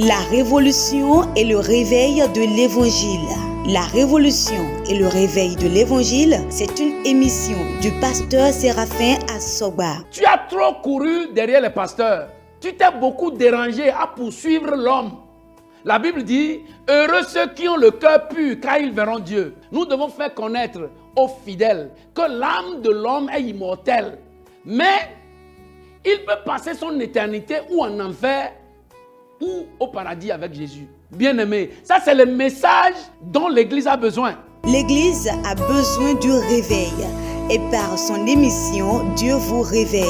La révolution et le réveil de l'Évangile. La révolution et le réveil de l'Évangile, c'est une émission du pasteur Séraphin Assogba. Tu as trop couru derrière les pasteurs. Tu t'es beaucoup dérangé à poursuivre l'homme. La Bible dit, heureux ceux qui ont le cœur pur, car ils verront Dieu. Nous devons faire connaître aux fidèles que l'âme de l'homme est immortelle. Mais il peut passer son éternité ou en enfer ou au paradis avec Jésus. Bien-aimé, ça c'est le message dont l'Église a besoin. L'Église a besoin du réveil. Et par son émission, Dieu vous réveille.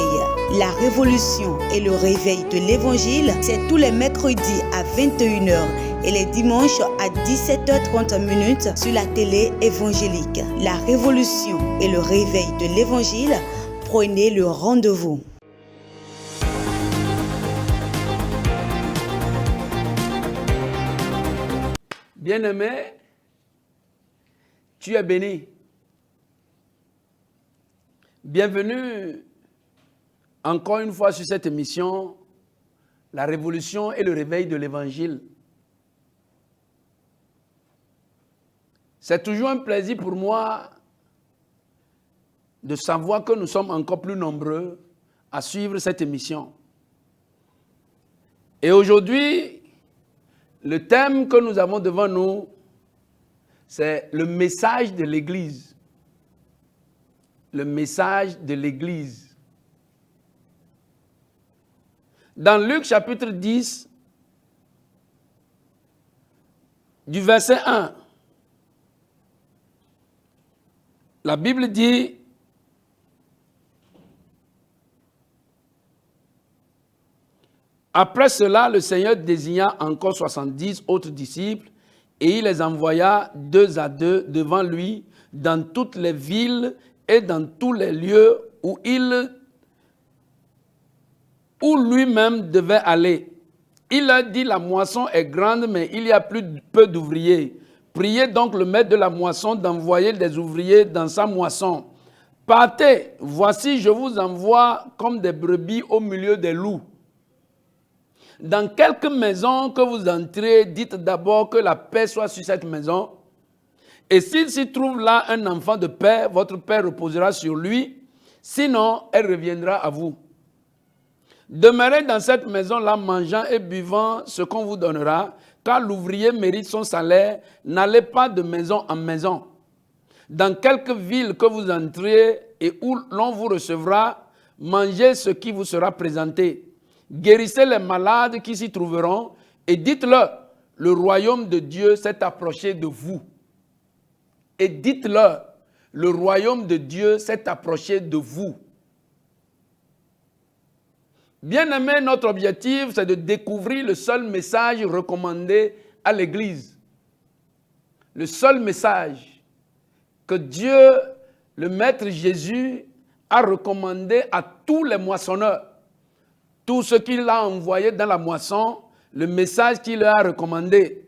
La révolution et le réveil de l'Évangile, c'est tous les mercredis à 21h et les dimanches à 17h30 sur la télé évangélique. La révolution et le réveil de l'Évangile, prenez le rendez-vous. Bien-aimé, tu es béni. Bienvenue encore une fois sur cette émission, la révolution et le réveil de l'Évangile. C'est toujours un plaisir pour moi de savoir que nous sommes encore plus nombreux à suivre cette émission. Et aujourd'hui, le thème que nous avons devant nous, c'est le message de l'Église. Le message de l'Église. Dans Luc chapitre 10, du verset 1, la Bible dit, après cela, le Seigneur désigna encore 70 autres disciples et il les envoya 2 à 2 devant lui dans toutes les villes et dans tous les lieux où lui-même devait aller. Il leur dit, la moisson est grande, mais il y a peu d'ouvriers. Priez donc le maître de la moisson d'envoyer des ouvriers dans sa moisson. Partez, voici, je vous envoie comme des brebis au milieu des loups. Dans quelque maison que vous entrez, dites d'abord que la paix soit sur cette maison. Et s'il s'y trouve là un enfant de paix, votre paix reposera sur lui. Sinon, elle reviendra à vous. Demeurez dans cette maison-là, mangeant et buvant ce qu'on vous donnera, car l'ouvrier mérite son salaire. N'allez pas de maison en maison. Dans quelque ville que vous entrez et où l'on vous recevra, mangez ce qui vous sera présenté. Guérissez les malades qui s'y trouveront et dites-leur, le royaume de Dieu s'est approché de vous. Et dites-leur, le royaume de Dieu s'est approché de vous. Bien-aimé, notre objectif, c'est de découvrir le seul message recommandé à l'Église. Le seul message que Dieu, le Maître Jésus, a recommandé à tous les moissonneurs. Tout ce qu'il a envoyé dans la moisson, le message qu'il leur a recommandé.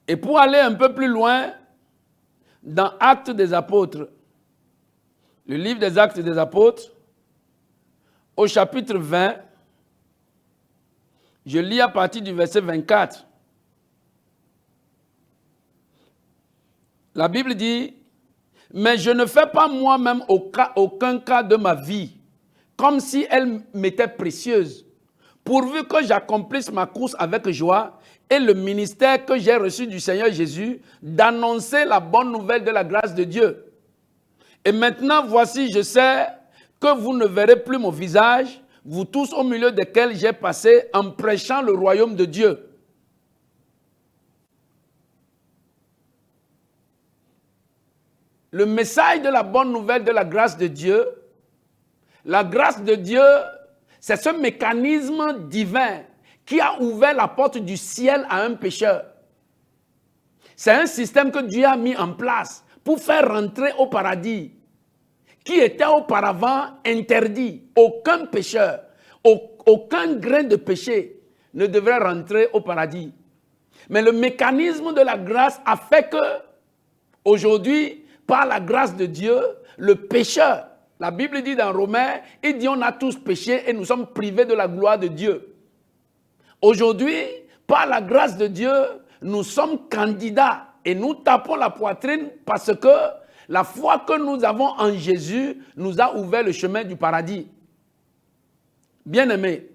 Et pour aller un peu plus loin, dans Actes des Apôtres, le livre des Actes des Apôtres, au chapitre 20, je lis à partir du verset 24. La Bible dit, « Mais je ne fais pas moi-même aucun cas de ma vie, comme si elle m'était précieuse, pourvu que j'accomplisse ma course avec joie et le ministère que j'ai reçu du Seigneur Jésus, d'annoncer la bonne nouvelle de la grâce de Dieu. Et maintenant, voici, je sais que vous ne verrez plus mon visage, vous tous au milieu desquels j'ai passé en prêchant le royaume de Dieu. » Le message de la bonne nouvelle de la grâce de Dieu, la grâce de Dieu, c'est ce mécanisme divin qui a ouvert la porte du ciel à un pécheur. C'est un système que Dieu a mis en place pour faire rentrer au paradis, qui était auparavant interdit. Aucun pécheur, aucun grain de péché ne devrait rentrer au paradis. Mais le mécanisme de la grâce a fait que, aujourd'hui, par la grâce de Dieu, le pécheur, la Bible dit dans Romains, il dit on a tous péché et nous sommes privés de la gloire de Dieu. Aujourd'hui, par la grâce de Dieu, nous sommes candidats et nous tapons la poitrine parce que la foi que nous avons en Jésus nous a ouvert le chemin du paradis. Bien-aimés,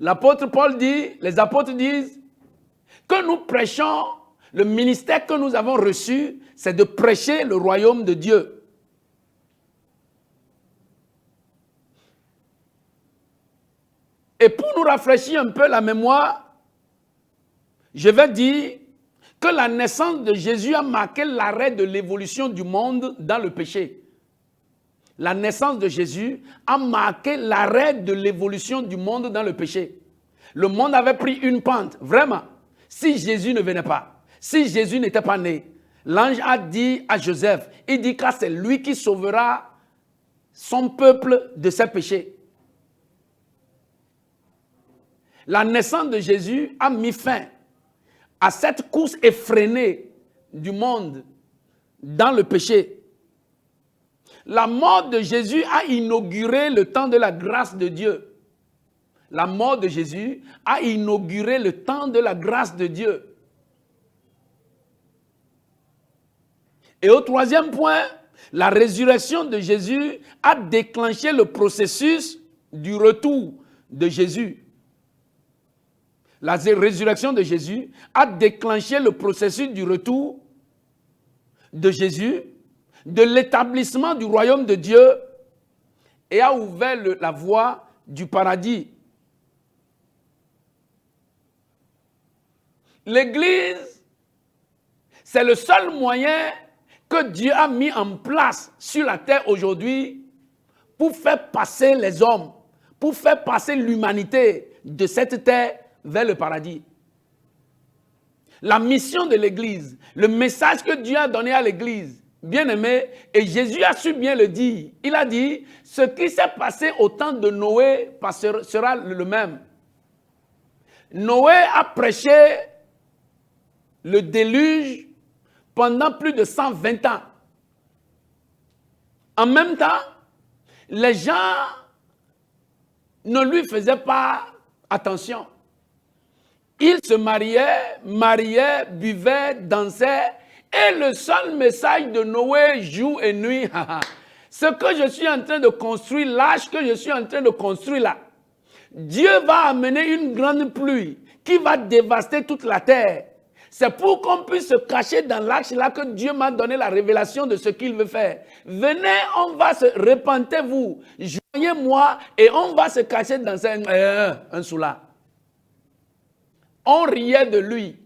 l'apôtre Paul dit, les apôtres disent que nous prêchons, le ministère que nous avons reçu, c'est de prêcher le royaume de Dieu. Et pour nous rafraîchir un peu la mémoire, je vais dire que la naissance de Jésus a marqué l'arrêt de l'évolution du monde dans le péché. La naissance de Jésus a marqué l'arrêt de l'évolution du monde dans le péché. Le monde avait pris une pente, vraiment. Si Jésus ne venait pas, si Jésus n'était pas né, l'ange a dit à Joseph, il dit que c'est lui qui sauvera son peuple de ses péchés. La naissance de Jésus a mis fin à cette course effrénée du monde dans le péché. La mort de Jésus a inauguré le temps de la grâce de Dieu. La mort de Jésus a inauguré le temps de la grâce de Dieu. Et au troisième point, la résurrection de Jésus a déclenché le processus du retour de Jésus. La résurrection de Jésus a déclenché le processus du retour de Jésus, de l'établissement du royaume de Dieu et a ouvert la voie du paradis. L'Église, c'est le seul moyen que Dieu a mis en place sur la terre aujourd'hui pour faire passer les hommes, pour faire passer l'humanité de cette terre vers le paradis. La mission de l'Église, le message que Dieu a donné à l'Église, bien aimé, et Jésus a su bien le dire. Il a dit, ce qui s'est passé au temps de Noé sera le même. Noé a prêché le déluge pendant plus de 120 ans. En même temps, les gens ne lui faisaient pas attention. Ils se mariaient, buvaient, dansaient, et le seul message de Noé, jour et nuit, ce que je suis en train de construire, l'arche que je suis en train de construire là, Dieu va amener une grande pluie qui va dévaster toute la terre. C'est pour qu'on puisse se cacher dans l'arche là que Dieu m'a donné la révélation de ce qu'il veut faire. Venez, on va se repentez-vous, joignez-moi et on va se cacher dans un sous-là. On riait de lui,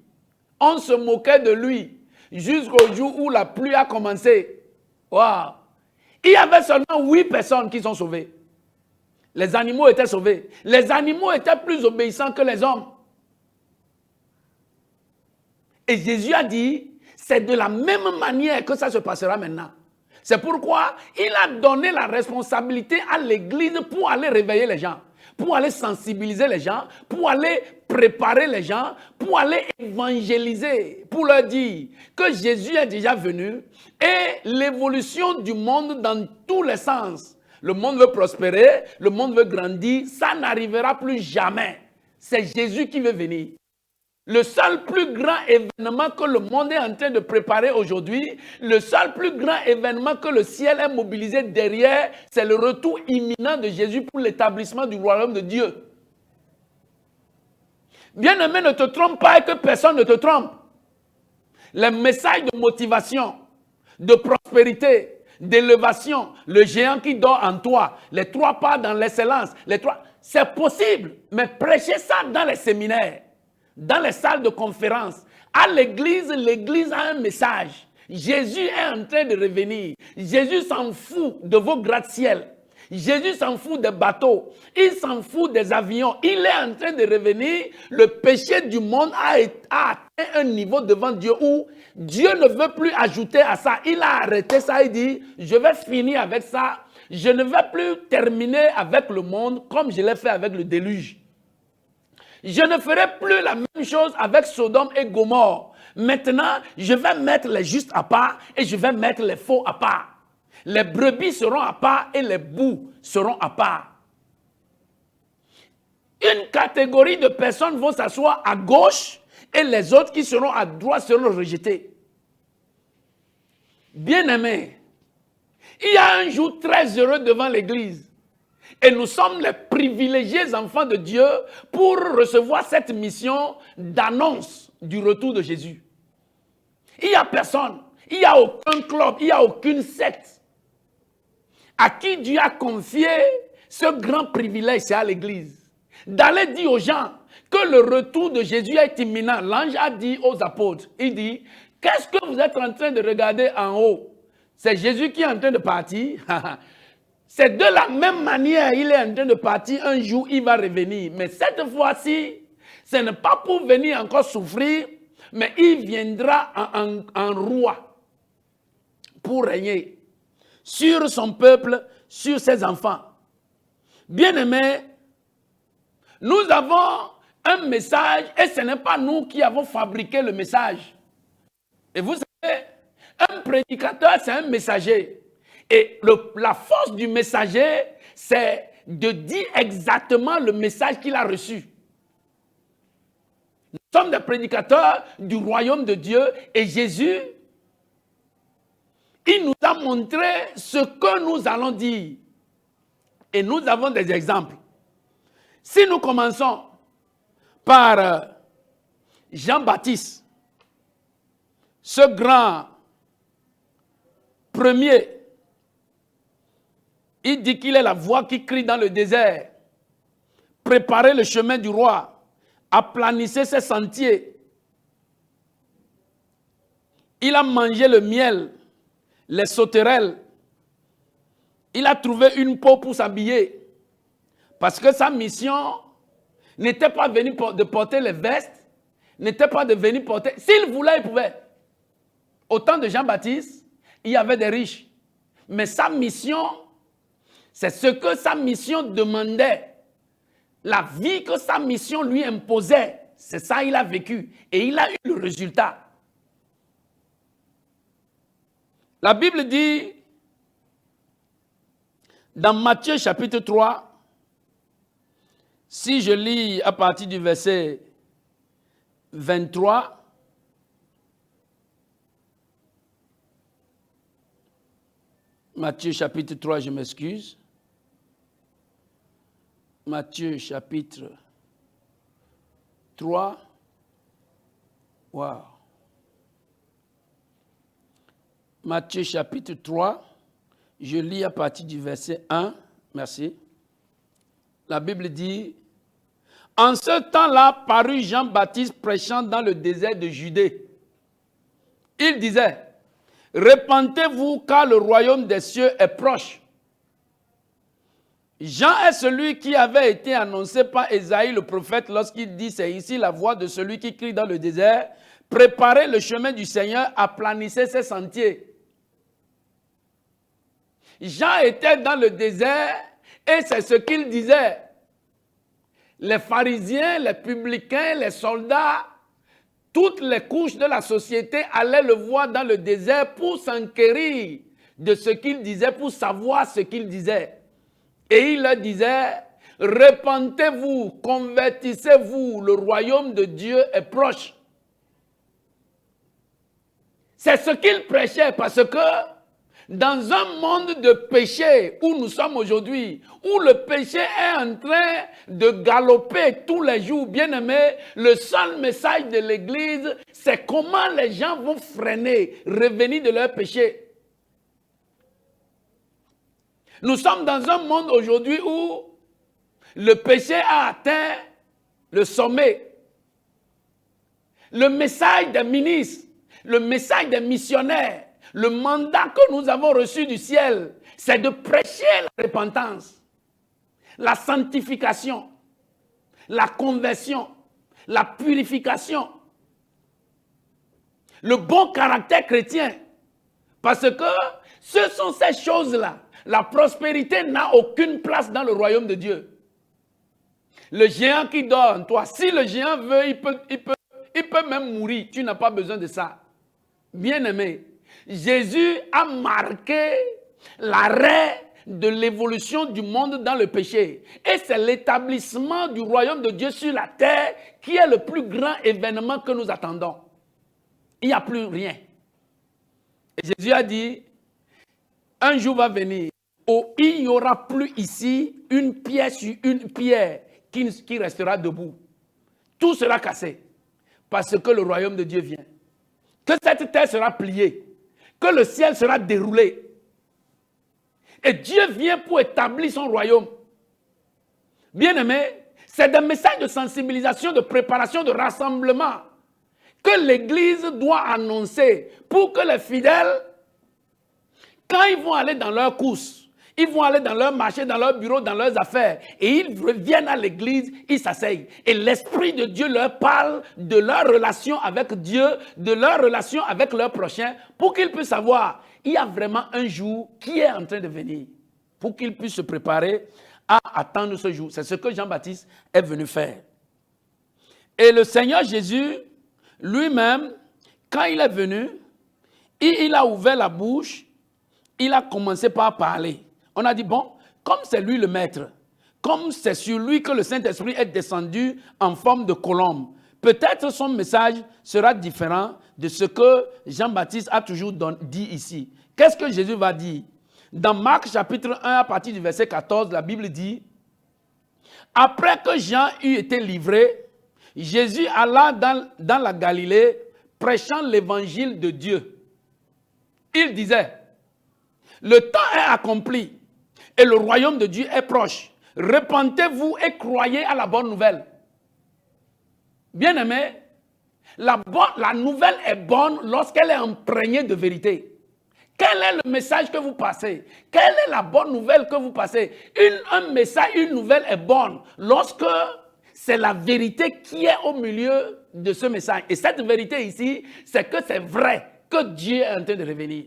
on se moquait de lui, jusqu'au jour où la pluie a commencé. Wow. Il y avait seulement 8 personnes qui sont sauvées. Les animaux étaient sauvés. Les animaux étaient plus obéissants que les hommes. Et Jésus a dit, c'est de la même manière que ça se passera maintenant. C'est pourquoi il a donné la responsabilité à l'Église pour aller réveiller les gens, pour aller sensibiliser les gens, pour aller préparer les gens, pour aller évangéliser, pour leur dire que Jésus est déjà venu et l'évolution du monde dans tous les sens. Le monde veut prospérer, le monde veut grandir, ça n'arrivera plus jamais. C'est Jésus qui veut venir. Le seul plus grand événement que le monde est en train de préparer aujourd'hui, le seul plus grand événement que le ciel est mobilisé derrière, c'est le retour imminent de Jésus pour l'établissement du royaume de Dieu. Bien-aimé, ne te trompe pas et que personne ne te trompe. Les messages de motivation, de prospérité, d'élévation, le géant qui dort en toi, les 3 pas dans l'excellence, c'est possible, mais prêchez ça dans les séminaires. Dans les salles de conférence, à l'église, l'église a un message. Jésus est en train de revenir. Jésus s'en fout de vos gratte-ciel. Jésus s'en fout des bateaux. Il s'en fout des avions. Il est en train de revenir. Le péché du monde a atteint un niveau devant Dieu où Dieu ne veut plus ajouter à ça. Il a arrêté ça. Il dit, je vais finir avec ça. Je ne vais plus terminer avec le monde comme je l'ai fait avec le déluge. Je ne ferai plus la même chose avec Sodome et Gomorrhe. Maintenant, je vais mettre les justes à part et je vais mettre les faux à part. Les brebis seront à part et les boucs seront à part. Une catégorie de personnes vont s'asseoir à gauche et les autres qui seront à droite seront rejetés. Bien-aimés, il y a un jour très heureux devant l'Église. Et nous sommes les privilégiés enfants de Dieu pour recevoir cette mission d'annonce du retour de Jésus. Il n'y a personne, il n'y a aucun club, il n'y a aucune secte à qui Dieu a confié ce grand privilège, c'est à l'Église, d'aller dire aux gens que le retour de Jésus est imminent. L'ange a dit aux apôtres, il dit, qu'est-ce que vous êtes en train de regarder en haut? C'est Jésus qui est en train de partir. C'est de la même manière, il est en train de partir, un jour il va revenir. Mais cette fois-ci, ce n'est pas pour venir encore souffrir, mais il viendra en roi pour régner sur son peuple, sur ses enfants. Bien-aimés, nous avons un message et ce n'est pas nous qui avons fabriqué le message. Et vous savez, un prédicateur, c'est un messager. Et la force du messager, c'est de dire exactement le message qu'il a reçu. Nous sommes des prédicateurs du royaume de Dieu et Jésus, il nous a montré ce que nous allons dire. Et nous avons des exemples. Si nous commençons par Jean-Baptiste, ce grand premier, il dit qu'il est la voix qui crie dans le désert. Préparez le chemin du roi. Aplanissez ses sentiers. Il a mangé le miel, les sauterelles. Il a trouvé une peau pour s'habiller. Parce que sa mission n'était pas de porter les vestes, n'était pas de venir porter. S'il voulait, il pouvait. Au temps de Jean-Baptiste, il y avait des riches. Mais sa mission, c'est ce que sa mission demandait. La vie que sa mission lui imposait, c'est ça qu'il a vécu. Et il a eu le résultat. La Bible dit, dans Matthieu chapitre 3, si je lis à partir du verset 23, Matthieu chapitre 3, je m'excuse. Matthieu chapitre 3. Wow. Matthieu chapitre 3, je lis à partir du verset 1. Merci. La Bible dit, en ce temps-là parut Jean-Baptiste prêchant dans le désert de Judée. Il disait, repentez-vous car le royaume des cieux est proche. Jean est celui qui avait été annoncé par Ésaïe le prophète lorsqu'il dit, c'est ici la voix de celui qui crie dans le désert, préparez le chemin du Seigneur, aplanissez ses sentiers. Jean était dans le désert et c'est ce qu'il disait. Les pharisiens, les publicains, les soldats, toutes les couches de la société allaient le voir dans le désert pour s'enquérir de ce qu'il disait, pour savoir ce qu'il disait. Et il leur disait, repentez-vous, convertissez-vous, le royaume de Dieu est proche. C'est ce qu'il prêchait parce que dans un monde de péché où nous sommes aujourd'hui, où le péché est en train de galoper tous les jours, bien aimé, le seul message de l'Église, c'est comment les gens vont freiner, revenir de leur péché. Nous sommes dans un monde aujourd'hui où le péché a atteint le sommet. Le message des ministres, le message des missionnaires, le mandat que nous avons reçu du ciel, c'est de prêcher la repentance, la sanctification, la conversion, la purification, le bon caractère chrétien. Parce que ce sont ces choses-là. La prospérité n'a aucune place dans le royaume de Dieu. Le géant qui dort en toi, si le géant veut, il peut même mourir. Tu n'as pas besoin de ça. Bien-aimé, Jésus a marqué l'arrêt de l'évolution du monde dans le péché. Et c'est l'établissement du royaume de Dieu sur la terre qui est le plus grand événement que nous attendons. Il n'y a plus rien. Et Jésus a dit, un jour va venir où il n'y aura plus ici une pierre sur une pierre qui restera debout. Tout sera cassé parce que le royaume de Dieu vient. Que cette terre sera pliée, que le ciel sera déroulé. Et Dieu vient pour établir son royaume. Bien-aimés, c'est des messages de sensibilisation, de préparation, de rassemblement que l'Église doit annoncer pour que les fidèles, quand ils vont aller dans leurs courses, ils vont aller dans leur marché, dans leur bureau, dans leurs affaires, et ils reviennent à l'église, ils s'asseyent. Et l'Esprit de Dieu leur parle de leur relation avec Dieu, de leur relation avec leur prochain, pour qu'ils puissent savoir, il y a vraiment un jour qui est en train de venir, pour qu'ils puissent se préparer à attendre ce jour. C'est ce que Jean-Baptiste est venu faire. Et le Seigneur Jésus, lui-même, quand il est venu, il a ouvert la bouche, il a commencé par parler. On a dit, bon, comme c'est lui le maître, comme c'est sur lui que le Saint-Esprit est descendu en forme de colombe, peut-être son message sera différent de ce que Jean-Baptiste a toujours dit ici. Qu'est-ce que Jésus va dire? Dans Marc chapitre 1, à partir du verset 14, la Bible dit, « Après que Jean eut été livré, Jésus alla dans la Galilée, prêchant l'évangile de Dieu. Il disait, « Le temps est accompli, et le royaume de Dieu est proche. Repentez-vous et croyez à la bonne nouvelle. » Bien-aimés, la nouvelle est bonne lorsqu'elle est imprégnée de vérité. Quel est le message que vous passez? Quelle est la bonne nouvelle que vous passez? Un message, une nouvelle est bonne lorsque c'est la vérité qui est au milieu de ce message. Et cette vérité ici, c'est que c'est vrai que Dieu est en train de revenir.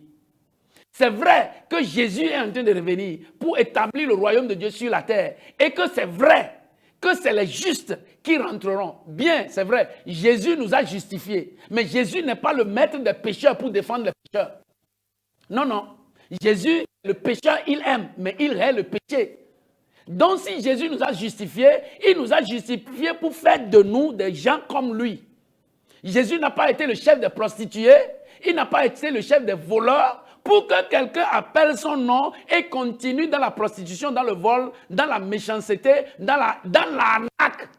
C'est vrai que Jésus est en train de revenir pour établir le royaume de Dieu sur la terre. Et que c'est vrai que c'est les justes qui rentreront. Bien, c'est vrai, Jésus nous a justifiés. Mais Jésus n'est pas le maître des pécheurs pour défendre les pécheurs. Non, non. Jésus, le pécheur, il aime, mais il hait le péché. Donc si Jésus nous a justifiés, il nous a justifiés pour faire de nous des gens comme lui. Jésus n'a pas été le chef des prostituées, il n'a pas été le chef des voleurs, pour que quelqu'un appelle son nom et continue dans la prostitution, dans le vol, dans la méchanceté, dans l'arnaque.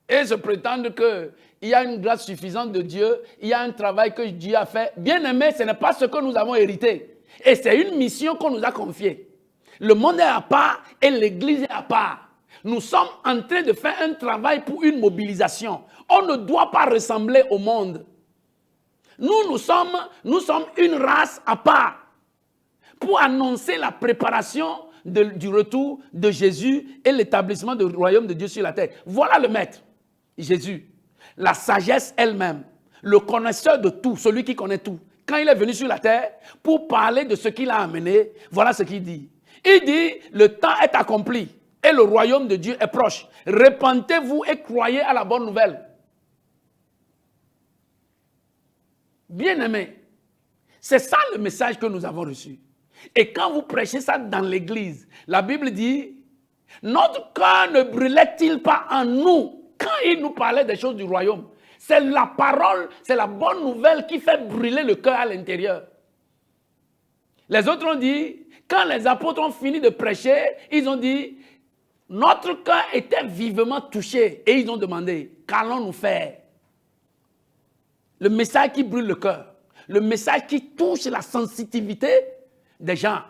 Et se prétendre qu'il y a une grâce suffisante de Dieu, il y a un travail que Dieu a fait. Bien aimé, ce n'est pas ce que nous avons hérité. Et c'est une mission qu'on nous a confiée. Le monde est à part et l'Église est à part. Nous sommes en train de faire un travail pour une mobilisation. On ne doit pas ressembler au monde. Nous sommes une race à part pour annoncer la préparation du retour de Jésus et l'établissement du royaume de Dieu sur la terre. Voilà le maître, Jésus. La sagesse elle-même, le connaisseur de tout, celui qui connaît tout. Quand il est venu sur la terre pour parler de ce qu'il a amené, voilà ce qu'il dit. Il dit, le temps est accompli et le royaume de Dieu est proche. Repentez-vous et croyez à la bonne nouvelle. Bien-aimés, c'est ça le message que nous avons reçu. Et quand vous prêchez ça dans l'église, la Bible dit, notre cœur ne brûlait-il pas en nous quand il nous parlait des choses du royaume? C'est la parole, c'est la bonne nouvelle qui fait brûler le cœur à l'intérieur. Les autres ont dit, quand les apôtres ont fini de prêcher, ils ont dit, notre cœur était vivement touché. Et ils ont demandé, qu'allons-nous faire? Le message qui brûle le cœur, le message qui touche la sensibilité des gens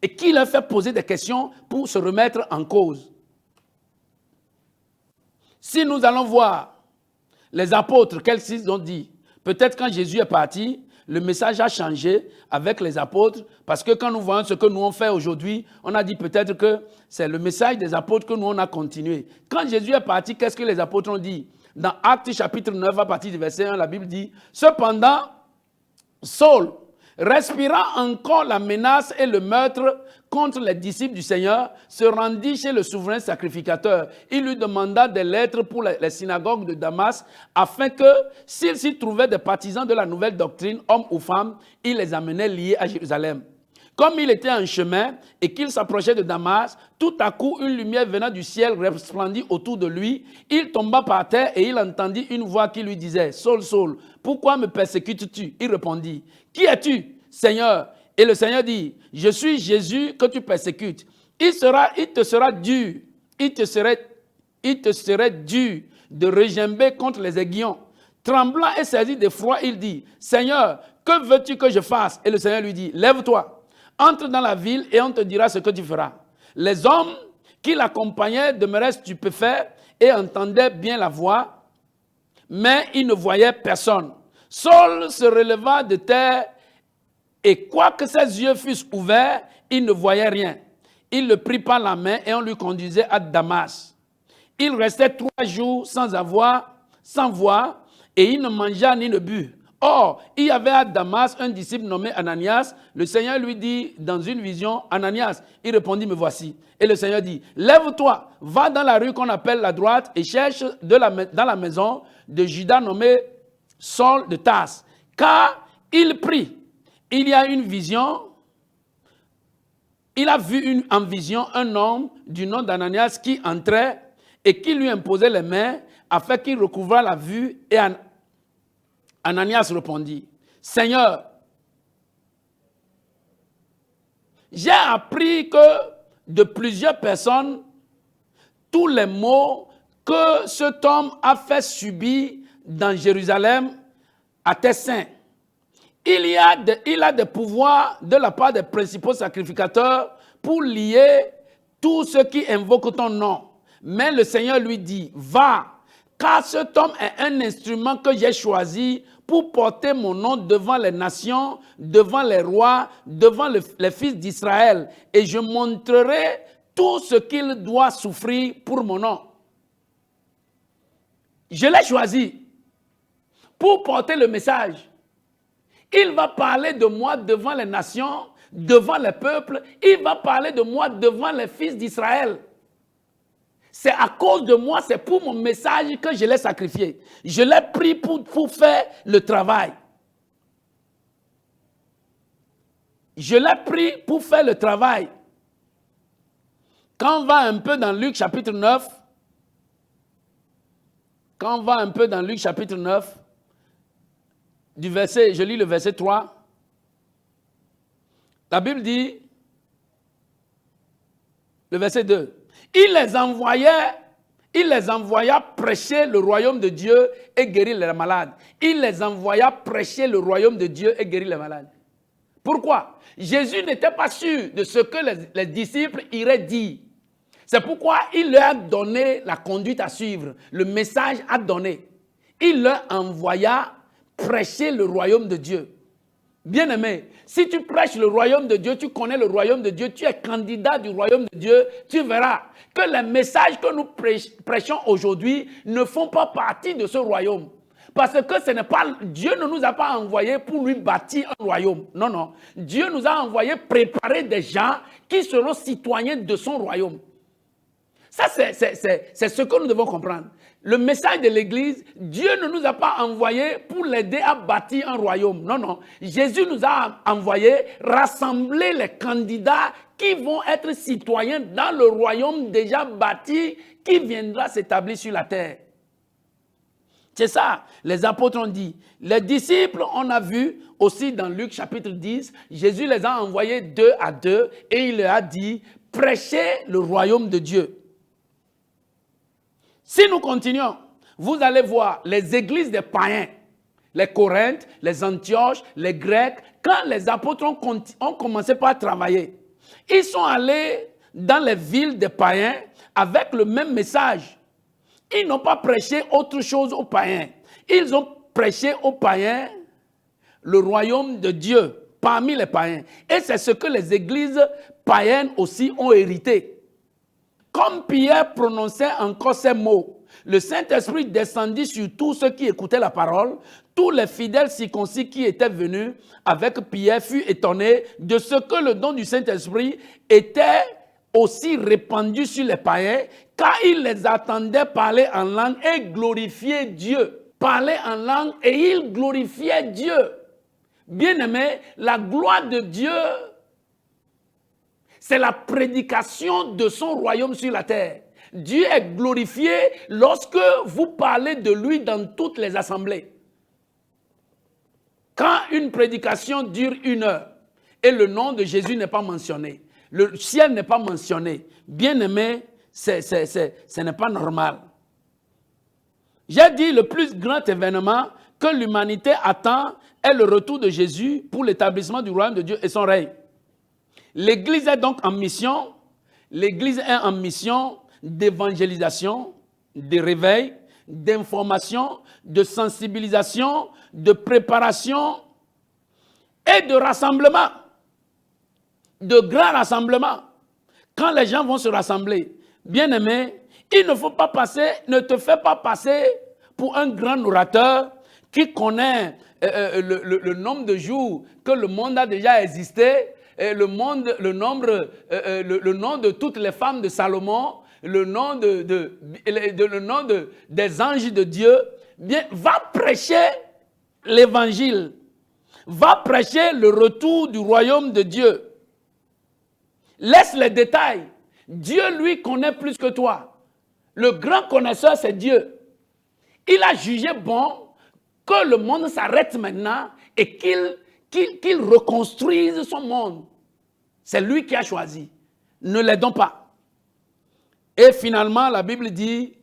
et qui leur fait poser des questions pour se remettre en cause. Si nous allons voir les apôtres, qu'est-ce qu'ils ont dit? Peut-être quand Jésus est parti, le message a changé avec les apôtres, parce que quand nous voyons ce que nous on fait aujourd'hui, on a dit peut-être que c'est le message des apôtres que nous on a continué. Quand Jésus est parti, qu'est-ce que les apôtres ont dit? Dans Actes chapitre 9, à partir du verset 1, la Bible dit, « Cependant, Saul, respirant encore la menace et le meurtre contre les disciples du Seigneur, se rendit chez le souverain sacrificateur. Il lui demanda des lettres pour les synagogues de Damas, afin que, s'il s'y trouvait des partisans de la nouvelle doctrine, hommes ou femmes, il les amenait liés à Jérusalem. Comme il était en chemin et qu'il s'approchait de Damas, tout à coup une lumière venant du ciel resplendit autour de lui. Il tomba par terre et il entendit une voix qui lui disait « Saul, Saul, pourquoi me persécutes-tu » Il répondit « Qui es-tu, Seigneur ?» Et le Seigneur dit « Je suis Jésus que tu persécutes. Il te serait dur de regimber contre les aiguillons. » Tremblant et saisi d'effroi, il dit « Seigneur, que veux-tu que je fasse ?» Et le Seigneur lui dit « Lève-toi. Entre dans la ville et on te dira ce que tu feras. » Les hommes qui l'accompagnaient demeuraient stupéfaits et entendaient bien la voix, mais ils ne voyaient personne. Saul se releva de terre et quoique ses yeux fussent ouverts, il ne voyait rien. Il le prit par la main et on lui conduisait à Damas. Il restait 3 jours sans voir et il ne mangea ni ne but. Or, il y avait à Damas un disciple nommé Ananias. Le Seigneur lui dit dans une vision, « Ananias ». Il répondit, « Me voici ». Et le Seigneur dit, « Lève-toi, va dans la rue qu'on appelle la droite et cherche dans la maison de Judas nommé Saul de Tarse. » Car il prie. Il y a une vision. Il a vu en vision un homme du nom d'Ananias qui entrait et qui lui imposait les mains afin qu'il recouvrât la vue. Et Ananias répondit, « Seigneur, j'ai appris que de plusieurs personnes, tous les maux que cet homme a fait subir dans Jérusalem à tes saints. Il a des pouvoirs de la part des principaux sacrificateurs pour lier tous ceux qui invoquent ton nom. » Mais le Seigneur lui dit, « Va, car cet homme est un instrument que j'ai choisi pour porter mon nom devant les nations, devant les rois, devant les fils d'Israël, et je montrerai tout ce qu'il doit souffrir pour mon nom. » Je l'ai choisi pour porter le message. Il va parler de moi devant les nations, devant les peuples. Il va parler de moi devant les fils d'Israël. C'est à cause de moi, c'est pour mon message que je l'ai sacrifié. Je l'ai pris pour faire le travail. Je l'ai pris pour faire le travail. Quand on va un peu dans Luc chapitre 9, je lis le verset 3. La Bible dit, le verset 2, il les envoya prêcher le royaume de Dieu et guérir les malades. Il les envoya prêcher le royaume de Dieu et guérir les malades. Pourquoi? Jésus n'était pas sûr de ce que les disciples iraient dire. C'est pourquoi il leur a donné la conduite à suivre, le message à donner. Il leur envoya prêcher le royaume de Dieu. Bien-aimé, si tu prêches le royaume de Dieu, tu connais le royaume de Dieu, tu es candidat du royaume de Dieu, tu verras que les messages que nous prêchons aujourd'hui ne font pas partie de ce royaume. Parce que ce n'est pas, Dieu ne nous a pas envoyés pour lui bâtir un royaume. Non, non. Dieu nous a envoyés préparer des gens qui seront citoyens de son royaume. Ça, c'est ce que nous devons comprendre. Le message de l'Église, Dieu ne nous a pas envoyés pour l'aider à bâtir un royaume. Non, non. Jésus nous a envoyés rassembler les candidats qui vont être citoyens dans le royaume déjà bâti qui viendra s'établir sur la terre. C'est ça, les apôtres ont dit. Les disciples, on a vu aussi dans Luc chapitre 10, Jésus les a envoyés 2 à 2 et il leur a dit, prêchez le royaume de Dieu. Si nous continuons, vous allez voir les églises des païens, les Corinthe, les Antioches, les Grecs, quand les apôtres ont commencé par travailler, ils sont allés dans les villes des païens avec le même message. Ils n'ont pas prêché autre chose aux païens. Ils ont prêché aux païens le royaume de Dieu parmi les païens. Et c'est ce que les églises païennes aussi ont hérité. Comme Pierre prononçait encore ces mots, le Saint-Esprit descendit sur tous ceux qui écoutaient la parole. Tous les fidèles circoncis qui étaient venus avec Pierre furent étonnés de ce que le don du Saint-Esprit était aussi répandu sur les païens, car ils les attendaient parler en langue et glorifier Dieu. Parler en langue et ils glorifiaient Dieu. Bien-aimés, la gloire de Dieu c'est la prédication de son royaume sur la terre. Dieu est glorifié lorsque vous parlez de lui dans toutes les assemblées. Quand une prédication dure 1 heure et le nom de Jésus n'est pas mentionné, le ciel n'est pas mentionné, bien aimé, ce n'est pas normal. J'ai dit le plus grand événement que l'humanité attend est le retour de Jésus pour l'établissement du royaume de Dieu et son règne. L'Église est donc en mission. L'Église est en mission d'évangélisation, de réveil, d'information, de sensibilisation, de préparation et de rassemblement. De grands rassemblements. Quand les gens vont se rassembler, bien aimé, ne te fais pas passer pour un grand orateur qui connaît le nombre de jours que le monde a déjà existé, le nom de toutes les femmes de Salomon, le nom des anges de Dieu. Bien, va prêcher l'évangile, va prêcher le retour du royaume de Dieu. Laisse les détails. Dieu, lui, connaît plus que toi. Le grand connaisseur, c'est Dieu. Il a jugé bon que le monde s'arrête maintenant et qu'il reconstruise son monde. C'est lui qui a choisi. Ne l'aidons pas. Et finalement, la Bible dit,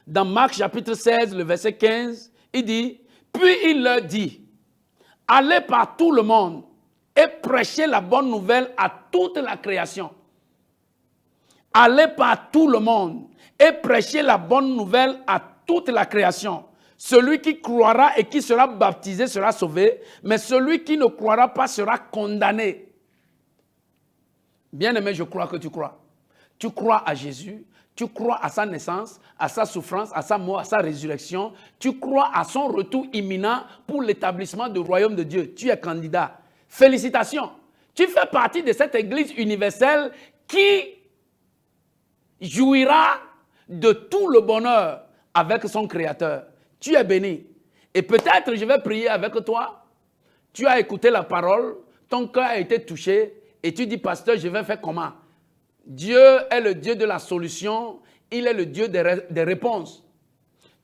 dans Marc chapitre 16, le verset 15, il dit, puis il leur dit, allez par tout le monde et prêchez la bonne nouvelle à toute la création. Allez par tout le monde et prêchez la bonne nouvelle à toute la création. Celui qui croira et qui sera baptisé sera sauvé, mais celui qui ne croira pas sera condamné. Bien-aimé, je crois que tu crois. Tu crois à Jésus, tu crois à sa naissance, à sa souffrance, à sa mort, à sa résurrection. Tu crois à son retour imminent pour l'établissement du royaume de Dieu. Tu es candidat. Félicitations. Tu fais partie de cette église universelle qui jouira de tout le bonheur avec son Créateur. Tu es béni. Et peut-être je vais prier avec toi. Tu as écouté la parole, ton cœur a été touché et tu dis, pasteur, je vais faire comment? Dieu est le Dieu de la solution, il est le Dieu des réponses.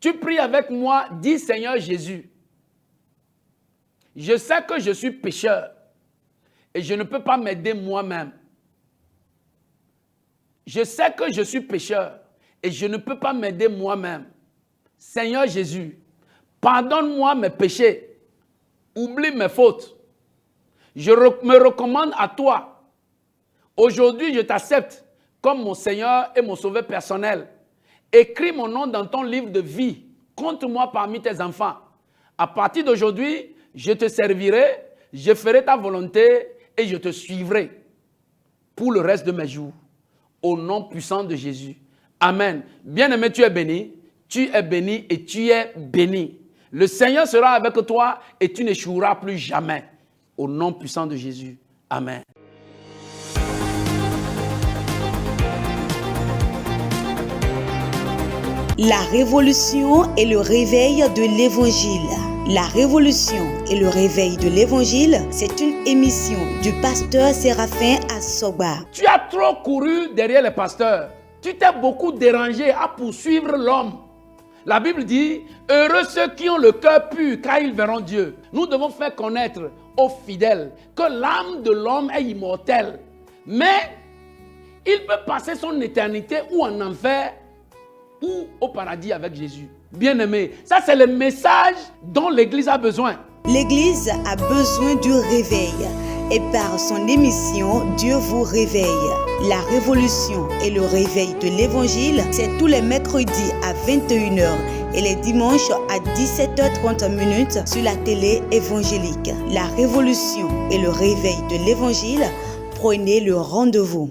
Tu pries avec moi, dis Seigneur Jésus, je sais que je suis pécheur et je ne peux pas m'aider moi-même. Je sais que je suis pécheur et je ne peux pas m'aider moi-même. Seigneur Jésus, pardonne-moi mes péchés, oublie mes fautes. Je me recommande à toi. Aujourd'hui, je t'accepte comme mon Seigneur et mon Sauveur personnel. Écris mon nom dans ton livre de vie. Compte-moi parmi tes enfants. À partir d'aujourd'hui, je te servirai, je ferai ta volonté et je te suivrai pour le reste de mes jours. Au nom puissant de Jésus. Amen. Bien-aimé, tu es béni. Tu es béni et tu es béni. Le Seigneur sera avec toi et tu n'échoueras plus jamais. Au nom puissant de Jésus. Amen. La révolution et le réveil de l'Évangile. La révolution et le réveil de l'Évangile, c'est une émission du pasteur Séraphin Assoba. Tu as trop couru derrière les pasteurs. Tu t'es beaucoup dérangé à poursuivre l'homme. La Bible dit, heureux ceux qui ont le cœur pur, car ils verront Dieu. Nous devons faire connaître aux fidèles que l'âme de l'homme est immortelle. Mais il peut passer son éternité ou en enfer ou au paradis avec Jésus. Bien-aimé, ça c'est le message dont l'Église a besoin. L'Église a besoin du réveil. Et par son émission, Dieu vous réveille. La révolution et le réveil de l'Évangile, c'est tous les mercredis à 21h et les dimanches à 17h30 sur la télé évangélique. La révolution et le réveil de l'Évangile, prenez le rendez-vous.